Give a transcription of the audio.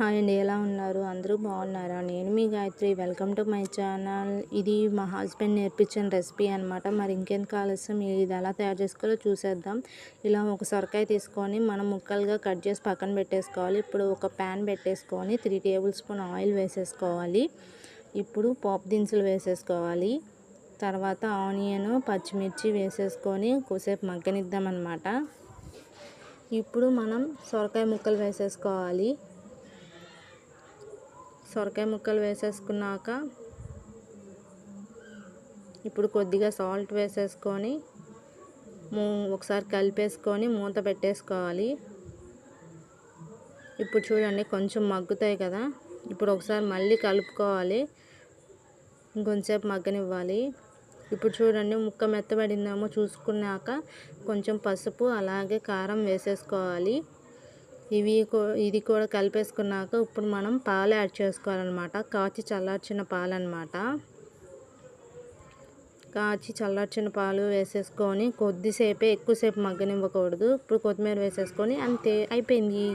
Hi అండి, ఎలా ఉన్నారు? అందరూ బాగున్నారా? నేను మీ Gayatri. Welcome to my channel. ఇది మా హస్బెండ్ నేర్పించిన రెసిపీ అనమాట. మరి ఇంకెందుకు ఆలస్యం, ఇది ఎలా తయారు చేసుకోవాలో చూసేద్దాం. ఇలా ఒక సొరకాయ తీసుకొని మనం ముక్కలుగా కట్ చేసి పక్కన పెట్టేసుకోవాలి. ఇప్పుడు ఒక ప్యాన్ పెట్టేసుకొని 3 టేబుల్ స్పూన్ ఆయిల్ వేసేసుకోవాలి. ఇప్పుడు పోపు దినుసులు వేసేసుకోవాలి. తర్వాత ఆనియన్, పచ్చిమిర్చి వేసేసుకొని కొద్దిసేపు మగ్గనిద్దాం అన్నమాట. ఇప్పుడు మనం సొరకాయ ముక్కలు వేసేసుకోవాలి. సొరకాయ ముక్కలు వేసేసుకున్నాక ఇప్పుడు కొద్దిగా సాల్ట్ వేసేసుకొని ఒకసారి కలిపేసుకొని మూత పెట్టేసుకోవాలి. ఇప్పుడు చూడండి కొంచెం మగ్గుతాయి కదా, ఇప్పుడు ఒకసారి మళ్ళీ కలుపుకోవాలి, ఇంకొంచెంసేపు మగ్గనివ్వాలి. ఇప్పుడు చూడండి ముక్క మెత్తబడిందేమో చూసుకున్నాక కొంచెం పసుపు అలాగే కారం వేసేసుకోవాలి. ఇది కూడా కలిపేసుకున్నాక ఇప్పుడు మనం పాలు యాడ్ చేసుకోవాలన్నమాట. కాచి చల్లార్చిన పాలు అన్నమాట. కాచి చల్లార్చిన పాలు వేసేసుకొని కొద్దిసేపే, ఎక్కువసేపు మగ్గనివ్వకూడదు. ఇప్పుడు కొత్తిమీర వేసేసుకొని అంతే, అయిపోయింది.